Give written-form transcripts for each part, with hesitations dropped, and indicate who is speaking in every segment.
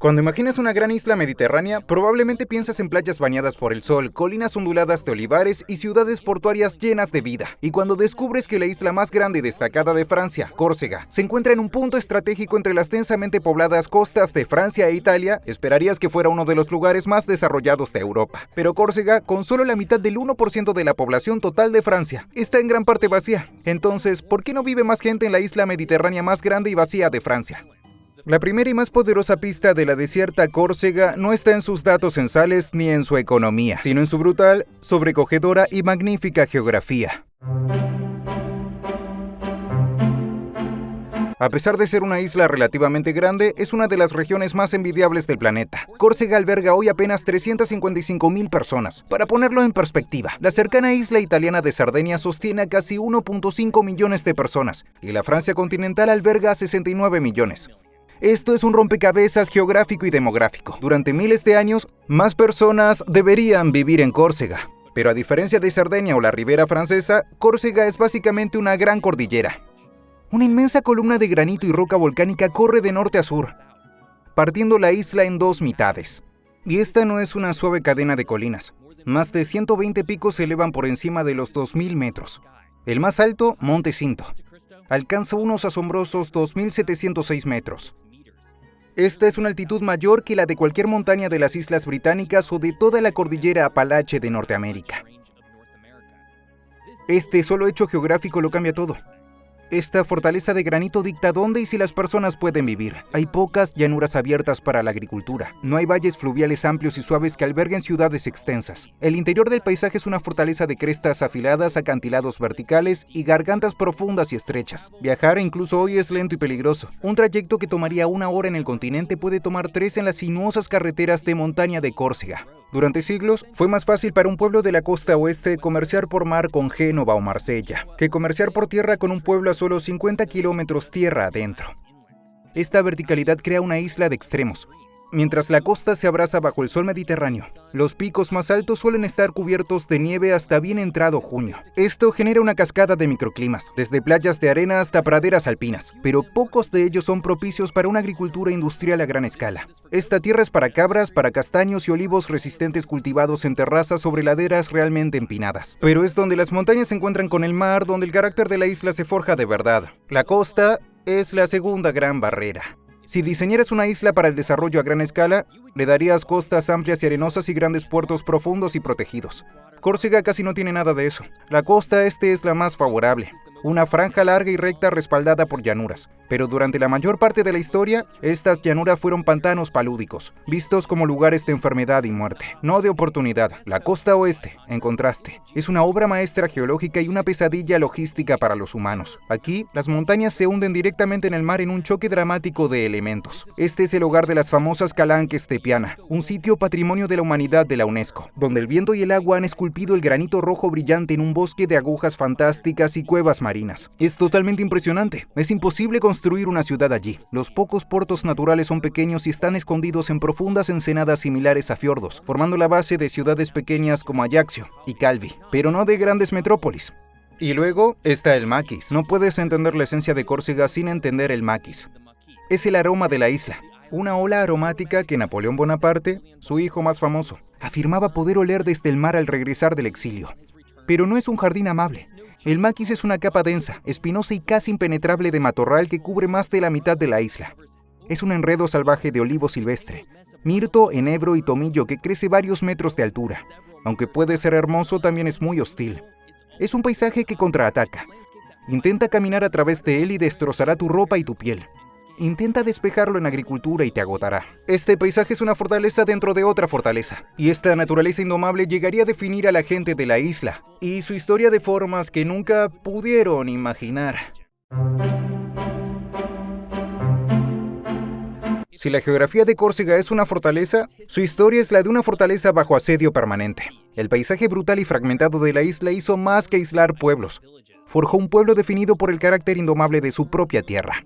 Speaker 1: Cuando imaginas una gran isla mediterránea, probablemente piensas en playas bañadas por el sol, colinas onduladas de olivares y ciudades portuarias llenas de vida. Y cuando descubres que la isla más grande y destacada de Francia, Córcega, se encuentra en un punto estratégico entre las densamente pobladas costas de Francia e Italia, esperarías que fuera uno de los lugares más desarrollados de Europa. Pero Córcega, con solo la mitad del 1% de la población total de Francia, está en gran parte vacía. Entonces, ¿por qué no vive más gente en la isla mediterránea más grande y vacía de Francia? La primera y más poderosa pista de la desierta Córcega no está en sus datos censales ni en su economía, sino en su brutal, sobrecogedora y magnífica geografía. A pesar de ser una isla relativamente grande, es una de las regiones más envidiables del planeta. Córcega alberga hoy apenas 355,000 personas. Para ponerlo en perspectiva, la cercana isla italiana de Cerdeña sostiene a casi 1.5 millones de personas, y la Francia continental alberga a 69 millones. Esto es un rompecabezas geográfico y demográfico. Durante miles de años, más personas deberían vivir en Córcega. Pero a diferencia de Cerdeña o la Ribera Francesa, Córcega es básicamente una gran cordillera. Una inmensa columna de granito y roca volcánica corre de norte a sur, partiendo la isla en dos mitades. Y esta no es una suave cadena de colinas. Más de 120 picos se elevan por encima de los 2.000 metros. El más alto, Monte Cinto, alcanza unos asombrosos 2.706 metros. Esta es una altitud mayor que la de cualquier montaña de las Islas Británicas o de toda la cordillera Apalache de Norteamérica. Este solo hecho geográfico lo cambia todo. Esta fortaleza de granito dicta dónde y si las personas pueden vivir. Hay pocas llanuras abiertas para la agricultura. No hay valles fluviales amplios y suaves que alberguen ciudades extensas. El interior del paisaje es una fortaleza de crestas afiladas, acantilados verticales y gargantas profundas y estrechas. Viajar incluso hoy es lento y peligroso. Un trayecto que tomaría 1 hora en el continente puede tomar 3 en las sinuosas carreteras de montaña de Córcega. Durante siglos, fue más fácil para un pueblo de la costa oeste comerciar por mar con Génova o Marsella, que comerciar por tierra con un pueblo a solo 50 kilómetros tierra adentro. Esta verticalidad crea una isla de extremos. Mientras la costa se abraza bajo el sol mediterráneo, los picos más altos suelen estar cubiertos de nieve hasta bien entrado junio. Esto genera una cascada de microclimas, desde playas de arena hasta praderas alpinas, pero pocos de ellos son propicios para una agricultura industrial a gran escala. Esta tierra es para cabras, para castaños y olivos resistentes cultivados en terrazas sobre laderas realmente empinadas. Pero es donde las montañas se encuentran con el mar, donde el carácter de la isla se forja de verdad. La costa es la segunda gran barrera. Si diseñaras una isla para el desarrollo a gran escala, le darías costas amplias y arenosas y grandes puertos profundos y protegidos. Córcega casi no tiene nada de eso. La costa este es la más favorable, una franja larga y recta respaldada por llanuras. Pero durante la mayor parte de la historia, estas llanuras fueron pantanos palúdicos, vistos como lugares de enfermedad y muerte, no de oportunidad. La costa oeste, en contraste, es una obra maestra geológica y una pesadilla logística para los humanos. Aquí, las montañas se hunden directamente en el mar en un choque dramático de elementos. Este es el hogar de las famosas Calanques Tepiana, un sitio patrimonio de la humanidad de la UNESCO, donde el viento y el agua han esculpido el granito rojo brillante en un bosque de agujas fantásticas y cuevas marinas. Es totalmente impresionante. Es imposible construir una ciudad allí. Los pocos puertos naturales son pequeños y están escondidos en profundas ensenadas similares a fiordos, formando la base de ciudades pequeñas como Ajaccio y Calvi, pero no de grandes metrópolis. Y luego está el maquis. No puedes entender la esencia de Córcega sin entender el maquis. Es el aroma de la isla. Una ola aromática que Napoleón Bonaparte, su hijo más famoso, afirmaba poder oler desde el mar al regresar del exilio. Pero no es un jardín amable. El maquis es una capa densa, espinosa y casi impenetrable de matorral que cubre más de la mitad de la isla. Es un enredo salvaje de olivo silvestre, mirto, enebro y tomillo que crece varios metros de altura. Aunque puede ser hermoso, también es muy hostil. Es un paisaje que contraataca. Intenta caminar a través de él y destrozará tu ropa y tu piel. Intenta despejarlo en agricultura y te agotará. Este paisaje es una fortaleza dentro de otra fortaleza. Y esta naturaleza indomable llegaría a definir a la gente de la isla y su historia de formas que nunca pudieron imaginar. Si la geografía de Córcega es una fortaleza, su historia es la de una fortaleza bajo asedio permanente. El paisaje brutal y fragmentado de la isla hizo más que aislar pueblos. Forjó un pueblo definido por el carácter indomable de su propia tierra.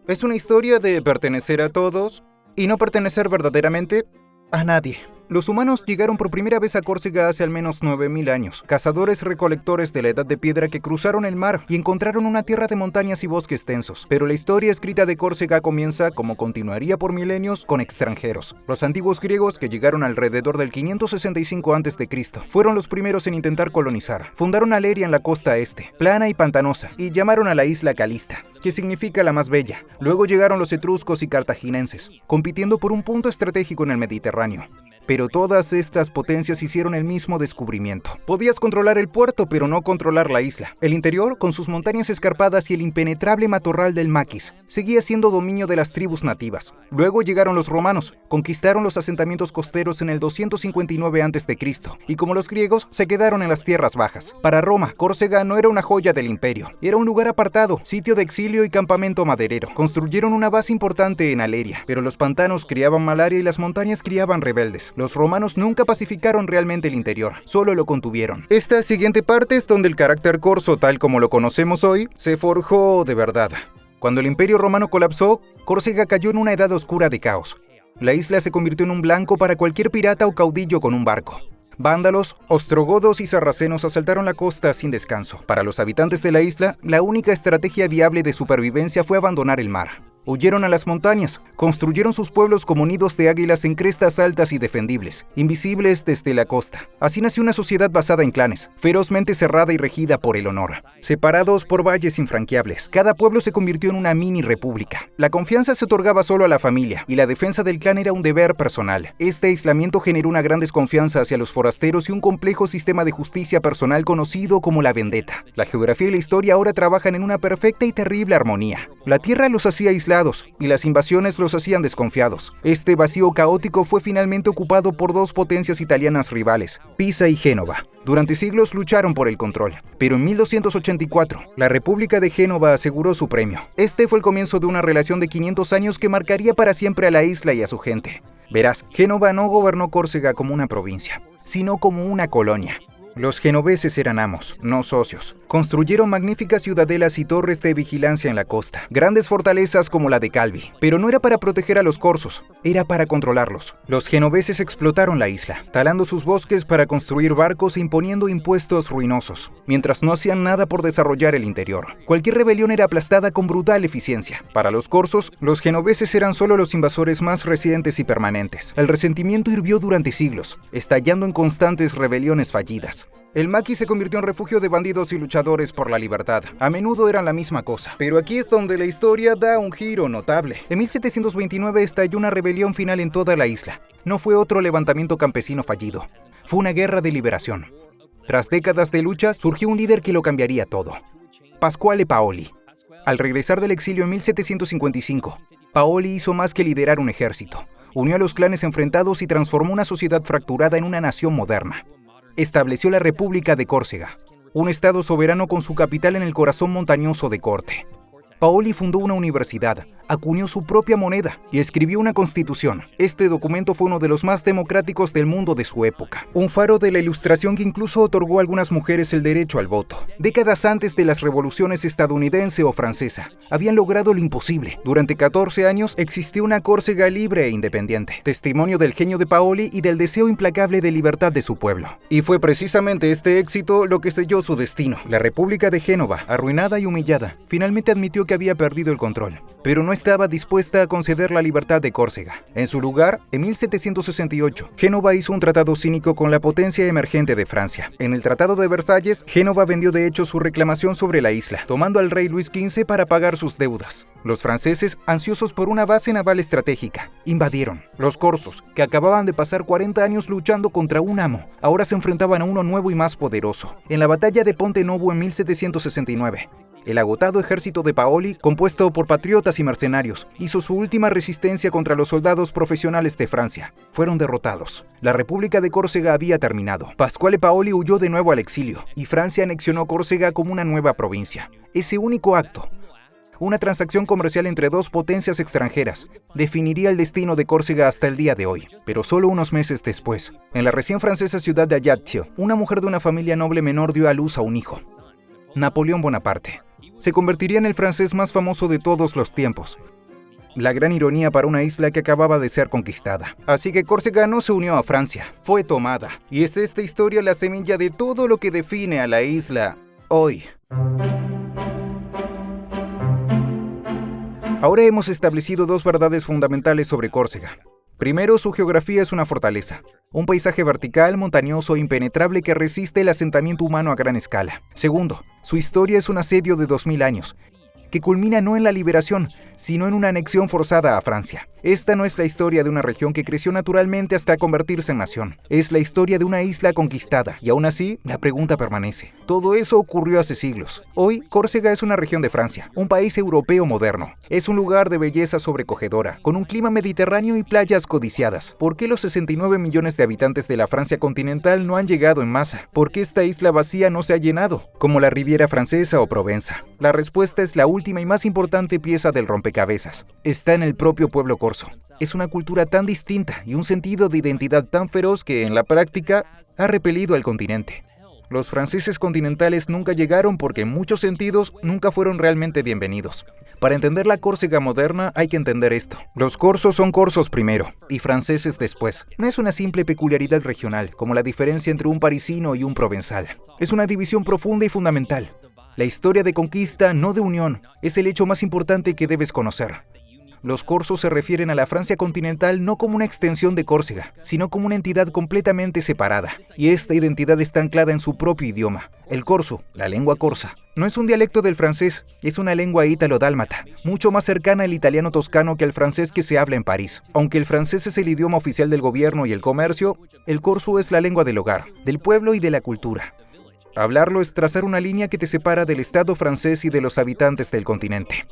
Speaker 1: Es una historia de pertenecer a todos y no pertenecer verdaderamente a nadie. Los humanos llegaron por primera vez a Córcega hace al menos 9000 años, cazadores-recolectores de la Edad de Piedra que cruzaron el mar y encontraron una tierra de montañas y bosques densos. Pero la historia escrita de Córcega comienza, como continuaría por milenios, con extranjeros. Los antiguos griegos, que llegaron alrededor del 565 a.C., fueron los primeros en intentar colonizar. Fundaron Aleria en la costa este, plana y pantanosa, y llamaron a la isla Calista, que significa la más bella. Luego llegaron los etruscos y cartaginenses, compitiendo por un punto estratégico en el Mediterráneo. Pero todas estas potencias hicieron el mismo descubrimiento. Podías controlar el puerto, pero no controlar la isla. El interior, con sus montañas escarpadas y el impenetrable matorral del maquis, seguía siendo dominio de las tribus nativas. Luego llegaron los romanos, conquistaron los asentamientos costeros en el 259 a.C., y como los griegos, se quedaron en las tierras bajas. Para Roma, Córcega no era una joya del imperio, era un lugar apartado, sitio de exilio y campamento maderero. Construyeron una base importante en Aleria, pero los pantanos criaban malaria y las montañas criaban rebeldes. Los romanos nunca pacificaron realmente el interior, solo lo contuvieron. Esta siguiente parte es donde el carácter corso, tal como lo conocemos hoy, se forjó de verdad. Cuando el imperio romano colapsó, Córcega cayó en una edad oscura de caos. La isla se convirtió en un blanco para cualquier pirata o caudillo con un barco. Vándalos, ostrogodos y sarracenos asaltaron la costa sin descanso. Para los habitantes de la isla, la única estrategia viable de supervivencia fue abandonar el mar. Huyeron a las montañas, construyeron sus pueblos como nidos de águilas en crestas altas y defendibles, invisibles desde la costa. Así nació una sociedad basada en clanes, ferozmente cerrada y regida por el honor. Separados por valles infranqueables, cada pueblo se convirtió en una mini república. La confianza se otorgaba solo a la familia, y la defensa del clan era un deber personal. Este aislamiento generó una gran desconfianza hacia los forasteros y un complejo sistema de justicia personal conocido como la vendetta. La geografía y la historia ahora trabajan en una perfecta y terrible armonía. La tierra los hacía aislados, y las invasiones los hacían desconfiados. Este vacío caótico fue finalmente ocupado por dos potencias italianas rivales, Pisa y Génova. Durante siglos lucharon por el control, pero en 1284, la República de Génova aseguró su premio. Este fue el comienzo de una relación de 500 años que marcaría para siempre a la isla y a su gente. Verás, Génova no gobernó Córcega como una provincia, sino como una colonia. Los genoveses eran amos, no socios. Construyeron magníficas ciudadelas y torres de vigilancia en la costa, grandes fortalezas como la de Calvi. Pero no era para proteger a los corsos, era para controlarlos. Los genoveses explotaron la isla, talando sus bosques para construir barcos e imponiendo impuestos ruinosos, mientras no hacían nada por desarrollar el interior. Cualquier rebelión era aplastada con brutal eficiencia. Para los corsos, los genoveses eran solo los invasores más recientes y permanentes. El resentimiento hirvió durante siglos, estallando en constantes rebeliones fallidas. El maquis se convirtió en refugio de bandidos y luchadores por la libertad. A menudo eran la misma cosa. Pero aquí es donde la historia da un giro notable. En 1729 estalló una rebelión final en toda la isla. No fue otro levantamiento campesino fallido. Fue una guerra de liberación. Tras décadas de lucha, surgió un líder que lo cambiaría todo. Pasquale Paoli. Al regresar del exilio en 1755, Paoli hizo más que liderar un ejército. Unió a los clanes enfrentados y transformó una sociedad fracturada en una nación moderna. Estableció la República de Córcega, un estado soberano con su capital en el corazón montañoso de Corte. Paoli fundó una universidad, acuñó su propia moneda y escribió una constitución. Este documento fue uno de los más democráticos del mundo de su época. Un faro de la Ilustración que incluso otorgó a algunas mujeres el derecho al voto. Décadas antes de las revoluciones estadounidense o francesa, habían logrado lo imposible. Durante 14 años existió una Córcega libre e independiente, testimonio del genio de Paoli y del deseo implacable de libertad de su pueblo. Y fue precisamente este éxito lo que selló su destino. La República de Génova, arruinada y humillada, finalmente admitió que había perdido el control, pero no estaba dispuesta a conceder la libertad de Córcega. En su lugar, en 1768, Génova hizo un tratado cínico con la potencia emergente de Francia. En el Tratado de Versalles, Génova vendió de hecho su reclamación sobre la isla, tomando al rey Luis XV para pagar sus deudas. Los franceses, ansiosos por una base naval estratégica, invadieron. Los corsos, que acababan de pasar 40 años luchando contra un amo, ahora se enfrentaban a uno nuevo y más poderoso. En la batalla de Ponte Novo en 1769, el agotado ejército de Paoli, compuesto por patriotas y mercenarios, hizo su última resistencia contra los soldados profesionales de Francia. Fueron derrotados. La República de Córcega había terminado. Pasquale Paoli huyó de nuevo al exilio, y Francia anexionó Córcega como una nueva provincia. Ese único acto, una transacción comercial entre dos potencias extranjeras, definiría el destino de Córcega hasta el día de hoy. Pero solo unos meses después, en la recién francesa ciudad de Ajaccio, una mujer de una familia noble menor dio a luz a un hijo, Napoleón Bonaparte. Se convertiría en el francés más famoso de todos los tiempos. La gran ironía para una isla que acababa de ser conquistada. Así que Córcega no se unió a Francia, fue tomada. Y es esta historia la semilla de todo lo que define a la isla hoy. Ahora hemos establecido dos verdades fundamentales sobre Córcega. Primero, su geografía es una fortaleza, un paisaje vertical, montañoso e impenetrable que resiste el asentamiento humano a gran escala. Segundo, su historia es un asedio de 2000 años, que culmina no en la liberación, sino en una anexión forzada a Francia. Esta no es la historia de una región que creció naturalmente hasta convertirse en nación. Es la historia de una isla conquistada, y aún así, la pregunta permanece. Todo eso ocurrió hace siglos. Hoy, Córcega es una región de Francia, un país europeo moderno. Es un lugar de belleza sobrecogedora, con un clima mediterráneo y playas codiciadas. ¿Por qué los 69 millones de habitantes de la Francia continental no han llegado en masa? ¿Por qué esta isla vacía no se ha llenado, como la Riviera Francesa o Provenza? La respuesta es la última y más importante pieza del rompecabezas. Está en el propio pueblo corso. Es una cultura tan distinta y un sentido de identidad tan feroz que, en la práctica, ha repelido al continente. Los franceses continentales nunca llegaron porque, en muchos sentidos, nunca fueron realmente bienvenidos. Para entender la Córcega moderna hay que entender esto. Los corsos son corsos primero y franceses después. No es una simple peculiaridad regional, como la diferencia entre un parisino y un provenzal. Es una división profunda y fundamental. La historia de conquista, no de unión, es el hecho más importante que debes conocer. Los corsos se refieren a la Francia continental no como una extensión de Córcega, sino como una entidad completamente separada. Y esta identidad está anclada en su propio idioma. El corso, la lengua corsa, no es un dialecto del francés, es una lengua ítalo-dálmata, mucho más cercana al italiano toscano que al francés que se habla en París. Aunque el francés es el idioma oficial del gobierno y el comercio, el corso es la lengua del hogar, del pueblo y de la cultura. Hablarlo es trazar una línea que te separa del Estado francés y de los habitantes del continente.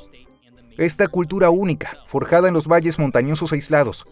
Speaker 1: Esta cultura única, forjada en los valles montañosos aislados,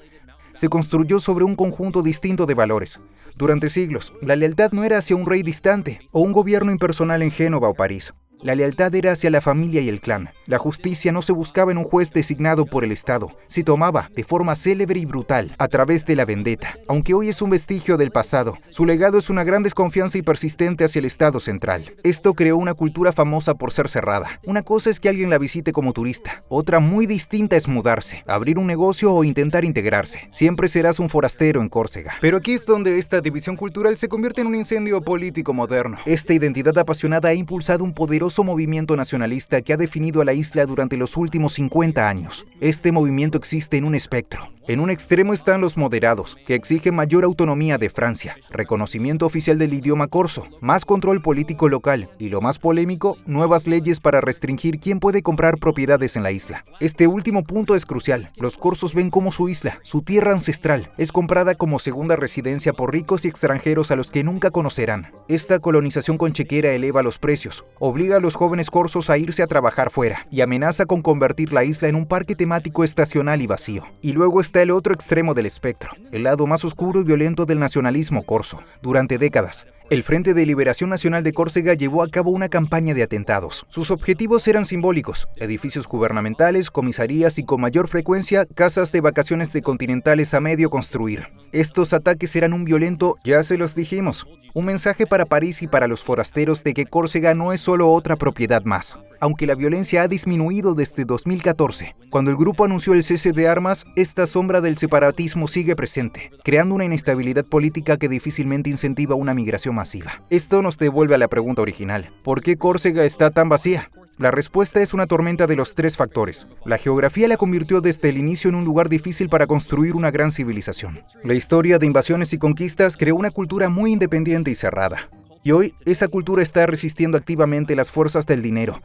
Speaker 1: se construyó sobre un conjunto distinto de valores. Durante siglos, la lealtad no era hacia un rey distante o un gobierno impersonal en Génova o París. La lealtad era hacia la familia y el clan. La justicia no se buscaba en un juez designado por el Estado. Se tomaba, de forma célebre y brutal, a través de la vendetta. Aunque hoy es un vestigio del pasado, su legado es una gran desconfianza y persistente hacia el Estado central. Esto creó una cultura famosa por ser cerrada. Una cosa es que alguien la visite como turista. Otra muy distinta es mudarse, abrir un negocio o intentar integrarse. Siempre serás un forastero en Córcega. Pero aquí es donde esta división cultural se convierte en un incendio político moderno. Esta identidad apasionada ha impulsado un poderoso movimiento nacionalista que ha definido a la isla durante los últimos 50 años. Este movimiento existe en un espectro. En un extremo están los moderados, que exigen mayor autonomía de Francia, reconocimiento oficial del idioma corso, más control político local y, lo más polémico, nuevas leyes para restringir quién puede comprar propiedades en la isla. Este último punto es crucial. Los corsos ven como su isla, su tierra ancestral, es comprada como segunda residencia por ricos y extranjeros a los que nunca conocerán. Esta colonización con chequera eleva los precios, obliga a los jóvenes corsos a irse a trabajar fuera y amenaza con convertir la isla en un parque temático estacional y vacío. Y luego está el otro extremo del espectro, el lado más oscuro y violento del nacionalismo corso. Durante décadas, el Frente de Liberación Nacional de Córcega llevó a cabo una campaña de atentados. Sus objetivos eran simbólicos: edificios gubernamentales, comisarías y, con mayor frecuencia, casas de vacaciones de continentales a medio construir. Estos ataques eran un violento, ya se los dijimos, un mensaje para París y para los forasteros de que Córcega no es solo otra propiedad más. Aunque la violencia ha disminuido desde 2014, cuando el grupo anunció el cese de armas, esta sombra del separatismo sigue presente, creando una inestabilidad política que difícilmente incentiva una migración masiva. Esto nos devuelve a la pregunta original: ¿por qué Córcega está tan vacía? La respuesta es una tormenta de los tres factores. La geografía la convirtió desde el inicio en un lugar difícil para construir una gran civilización. La historia de invasiones y conquistas creó una cultura muy independiente y cerrada. Y hoy, esa cultura está resistiendo activamente las fuerzas del dinero,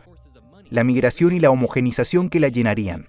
Speaker 1: la migración y la homogenización que la llenarían.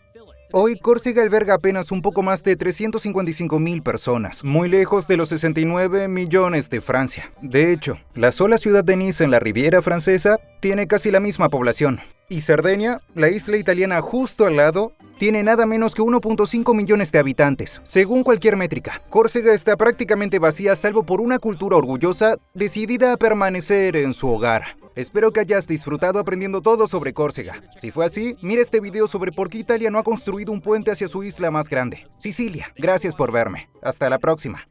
Speaker 1: Hoy, Córcega alberga apenas un poco más de 355,000 personas, muy lejos de los 69 millones de Francia. De hecho, la sola ciudad de Niza en la Riviera Francesa tiene casi la misma población. Y Cerdeña, la isla italiana justo al lado, tiene nada menos que 1.5 millones de habitantes. Según cualquier métrica, Córcega está prácticamente vacía salvo por una cultura orgullosa decidida a permanecer en su hogar. Espero que hayas disfrutado aprendiendo todo sobre Córcega. Si fue así, mira este video sobre por qué Italia no ha construido un puente hacia su isla más grande, Sicilia. Gracias por verme. Hasta la próxima.